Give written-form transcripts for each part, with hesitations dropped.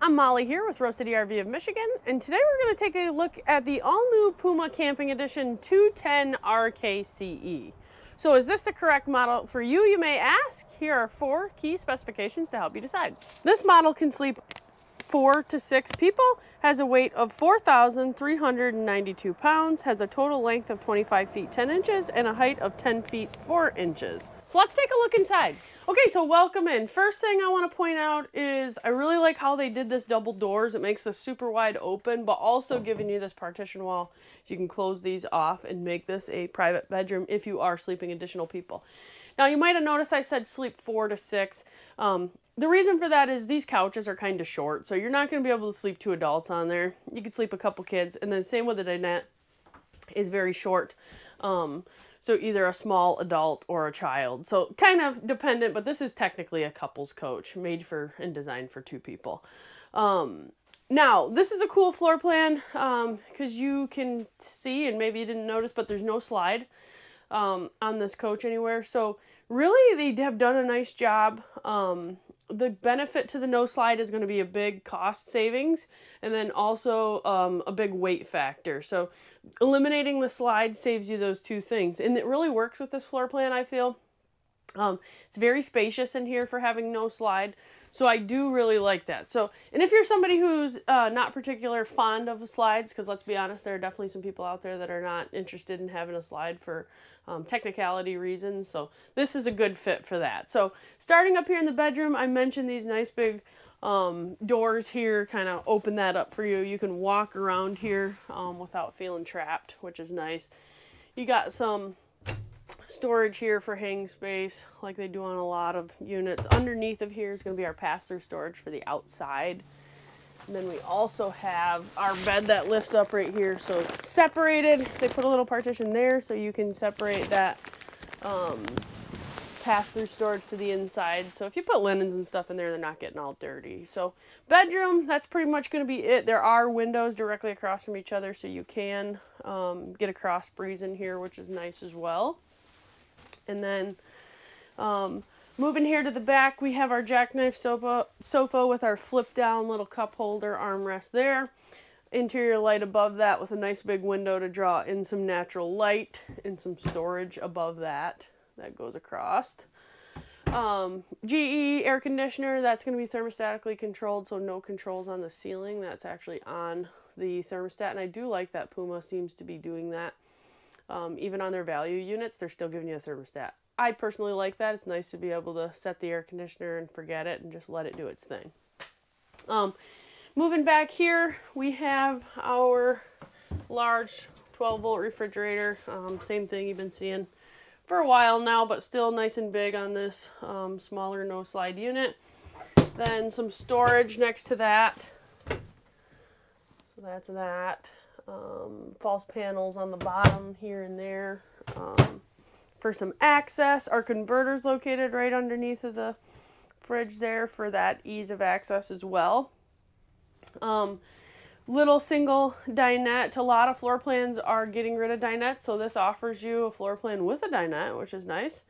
I'm Molly here with Rose City RV of Michigan, and today we're going to take a look at the all-new Puma Camping Edition 210RKCE. So is this the correct model for you, you may ask? Here are 4 key specifications to help you decide. This model can sleep 4 to 6 people, has a weight of 4,392 pounds, has a total length of 25 feet 10 inches, and a height of 10 feet 4 inches. So let's take a look inside. Okay, so welcome in. First thing I want to point out is I really like how they did this double doors. It makes this super wide open, but also giving you this partition wall so you can close these off and make this a private bedroom if you are sleeping additional people. Now you might have noticed I said sleep 4 to 6. The reason for that is these couches are kind of short, so you're not going to be able to sleep 2 adults on there. You could sleep a couple kids, and then same with the dinette is very short. So either a small adult or a child. So kind of dependent, but this is technically a couple's coach made for and designed for 2 people. Now, this is a cool floor plan because you can see, and maybe you didn't notice, but there's no slide on this coach anywhere. So really they have done a nice job. The benefit to the no slide is going to be a big cost savings, and then also a big weight factor. So eliminating the slide saves you those 2 things, and it really works with this floor plan, I feel. It's very spacious in here for having no slide, so I do really like that. So, and if you're somebody who's not particularly fond of slides, because let's be honest, there are definitely some people out there that are not interested in having a slide for technicality reasons, so this is a good fit for that. So starting up here in the bedroom, I mentioned these nice big doors here kind of open that up for you. You can walk around here without feeling trapped, which is nice. You got some storage here for hang space like they do on a lot of units. Underneath of here is going to be our pass-through storage for the outside. And then we also have our bed that lifts up right here. So separated, they put a little partition there so you can separate that pass-through storage to the inside. So if you put linens and stuff in there, they're not getting all dirty. So bedroom, that's pretty much going to be it. There are windows directly across from each other, so you can get a cross breeze in here, which is nice as well. And then moving here to the back, we have our jackknife sofa with our flip down little cup holder armrest there. Interior light above that with a nice big window to draw in some natural light and some storage above that goes across. GE air conditioner, that's going to be thermostatically controlled, so no controls on the ceiling. That's actually on the thermostat, and I do like that Puma seems to be doing that. Even on their value units, they're still giving you a thermostat. I personally like that. It's nice to be able to set the air conditioner and forget it and just let it do its thing. Moving back here, we have our large 12-volt refrigerator. Same thing you've been seeing for a while now, but still nice and big on this smaller no-slide unit. Then some storage next to that. So that's that. False panels on the bottom here and there for some access. Our converter's located right underneath of the fridge there for that ease of access as well. Little single dinette. A lot of floor plans are getting rid of dinettes, so this offers you a floor plan with a dinette, which is nice.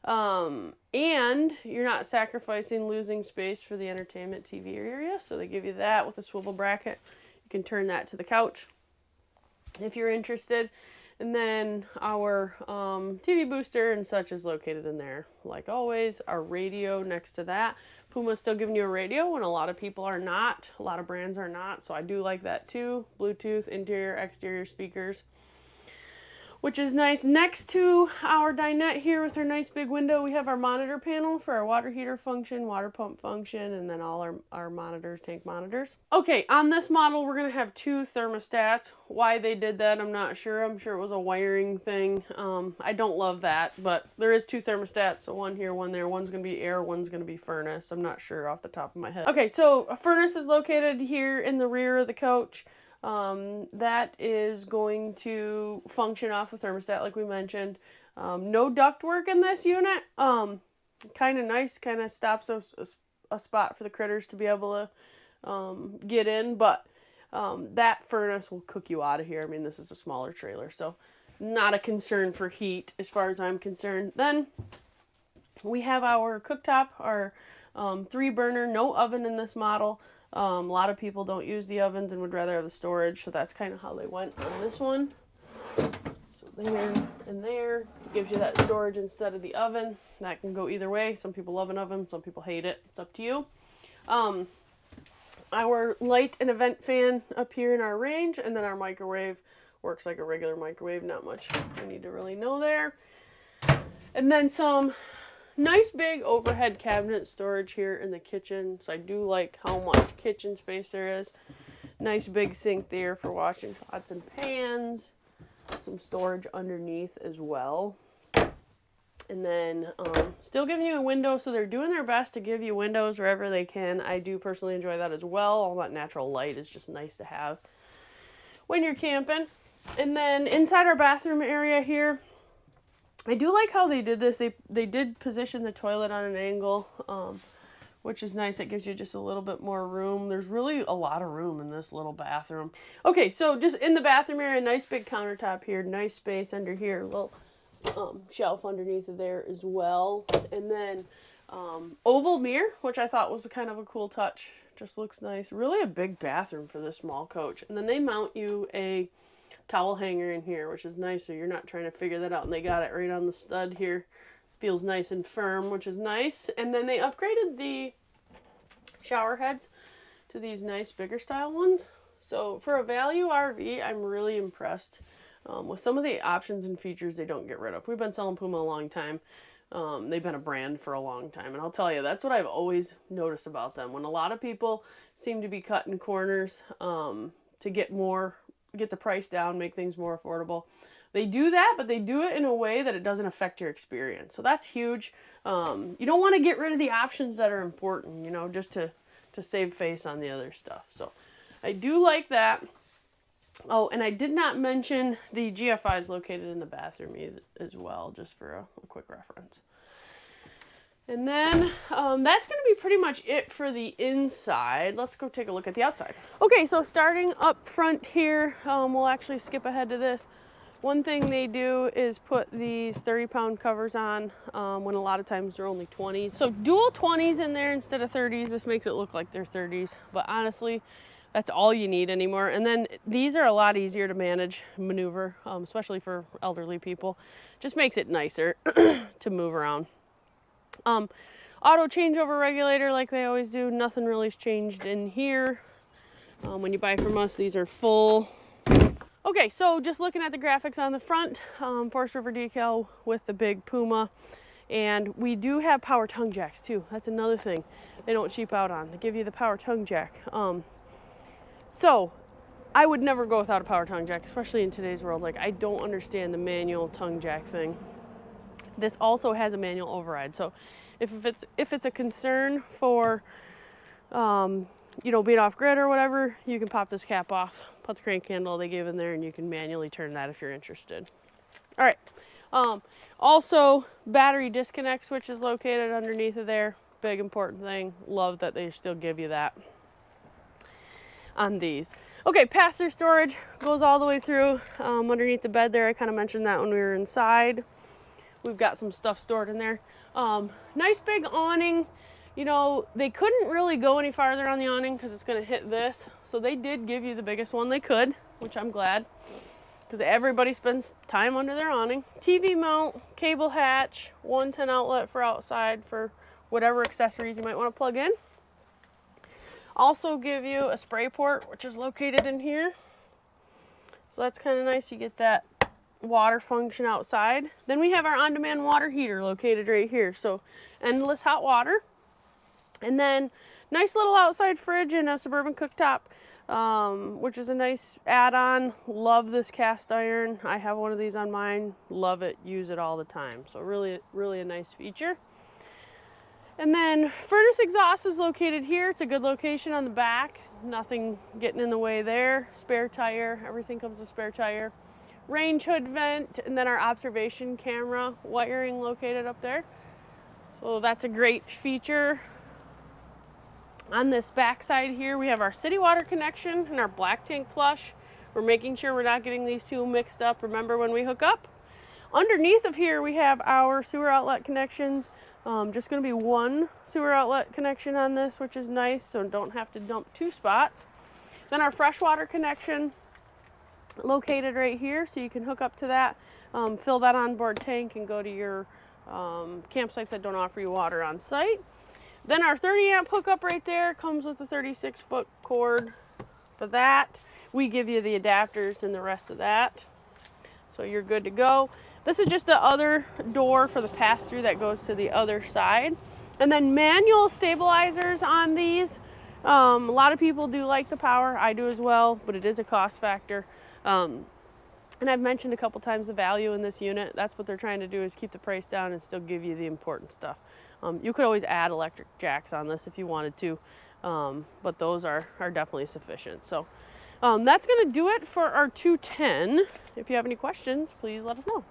And you're not sacrificing losing space for the entertainment TV area, so they give you that with a swivel bracket. You can turn that to the couch if you're interested. And then our TV booster and such is located in there. Like always, our radio next to that. Puma's still giving you a radio when a lot of people are not. A lot of brands are not, so I do like that too. Bluetooth, interior, exterior speakers, which is nice. Next to our dinette here with our nice big window, we have our monitor panel for our water heater function, water pump function, and then all our monitors, tank monitors. Okay, on this model, we're going to have 2 thermostats. Why they did that, I'm not sure. I'm sure it was a wiring thing. I don't love that, but there is 2 thermostats, so one here, one there. One's going to be air, one's going to be furnace. I'm not sure off the top of my head. Okay, so a furnace is located here in the rear of the coach. That is going to function off the thermostat like we mentioned. No duct work in this unit. Kind of nice, kind of stops a spot for the critters to be able to get in, but that furnace will cook you out of here. I mean, this is a smaller trailer, so not a concern for heat as far as I'm concerned. Then we have our cooktop, our 3 burner, no oven in this model. A lot of people don't use the ovens and would rather have the storage, so that's kind of how they went on this one. So there and there gives you that storage instead of the oven. That can go either way. Some people love an oven, some people hate it. It's up to you. Our light and event fan up here in our range, and then our microwave works like a regular microwave. Not much I need to really know there. And then some nice big overhead cabinet storage here in the kitchen. So I do like how much kitchen space there is. Nice big sink there for washing pots and pans. Some storage underneath as well. And then still giving you a window, so they're doing their best to give you windows wherever they can. I do personally enjoy that as well. All that natural light is just nice to have when you're camping. And then inside our bathroom area here, I do like how they did this. They did position the toilet on an angle, which is nice. It gives you just a little bit more room. There's really a lot of room in this little bathroom. Okay, so just in the bathroom area, nice big countertop here, nice space under here, little shelf underneath of there as well. And then oval mirror, which I thought was kind of a cool touch. Just looks nice. Really a big bathroom for this small coach. And then they mount you a towel hanger in here, which is nice, so you're not trying to figure that out. And they got it right on the stud here. Feels nice and firm, which is nice. And then they upgraded the shower heads to these nice bigger style ones. So for a value RV, I'm really impressed with some of the options and features they don't get rid of. We've been selling Puma a long time. They've been a brand for a long time, and I'll tell you, that's what I've always noticed about them. When a lot of people seem to be cutting corners to get the price down, make things more affordable, they do that, but they do it in a way that it doesn't affect your experience. So that's huge. You don't want to get rid of the options that are important, you know, just to save face on the other stuff. So I do like that. Oh, and I did not mention the GFI is located in the bathroom as well, just for a quick reference. And then that's going to be pretty much it for the inside. Let's go take a look at the outside. Okay, so starting up front here, we'll actually skip ahead to this. One thing they do is put these 30-pound covers on when a lot of times they're only 20s. So dual 20s in there instead of 30s. This makes it look like they're 30s, but honestly, that's all you need anymore. And then these are a lot easier to manage, maneuver, especially for elderly people. Just makes it nicer to move around. Auto changeover regulator like they always do. Nothing really's changed in here. When you buy from us, these are full. Okay, so just looking at the graphics on the front, Forest River decal with the big Puma. And we do have power tongue jacks too. That's another thing they don't cheap out on. They give you the power tongue jack. So I would never go without a power tongue jack, especially in today's world. Like, I don't understand the manual tongue jack thing. This also has a manual override. So if it's a concern for, you know, being off grid or whatever, you can pop this cap off, put the crank handle they gave in there, and you can manually turn that if you're interested. All right. Also, battery disconnect switch is located underneath of there. Big important thing. Love that they still give you that on these. Okay, pass-through storage goes all the way through underneath the bed there. I kind of mentioned that when we were inside. We've got some stuff stored in there. Nice big awning. You know, they couldn't really go any farther on the awning because it's going to hit this. So they did give you the biggest one they could, which I'm glad, because everybody spends time under their awning. TV mount, cable hatch, 110 outlet for outside for whatever accessories you might want to plug in. Also give you a spray port, which is located in here. So that's kind of nice. You get that water function outside. Then we have our on-demand water heater located right here. So endless hot water. And then nice little outside fridge and a Suburban cooktop, which is a nice add-on. Love this cast iron. I have one of these on mine. Love it. Use it all the time. So really, really a nice feature. And then furnace exhaust is located here. It's a good location on the back. Nothing getting in the way there. Spare tire. Everything comes with spare tire. Range hood vent, and then our observation camera wiring located up there. So that's a great feature. On this back side here, we have our city water connection and our black tank flush. We're making sure we're not getting these two mixed up. Remember when we hook up? Underneath of here, we have our sewer outlet connections. Just going to be one sewer outlet connection on this, which is nice, so don't have to dump 2 spots. Then our freshwater connection located right here, so you can hook up to that, fill that onboard tank, and go to your campsites that don't offer you water on site. Then our 30 amp hookup right there comes with a 36-foot cord for that. We give you the adapters and the rest of that, so you're good to go. This is just the other door for the pass-through that goes to the other side. And then manual stabilizers on these. A lot of people do like the power. I do as well, but it is a cost factor. And I've mentioned a couple times the value in this unit. That's what they're trying to do, is keep the price down and still give you the important stuff. You could always add electric jacks on this if you wanted to, but those are definitely sufficient. So that's going to do it for our 210. If you have any questions, please let us know.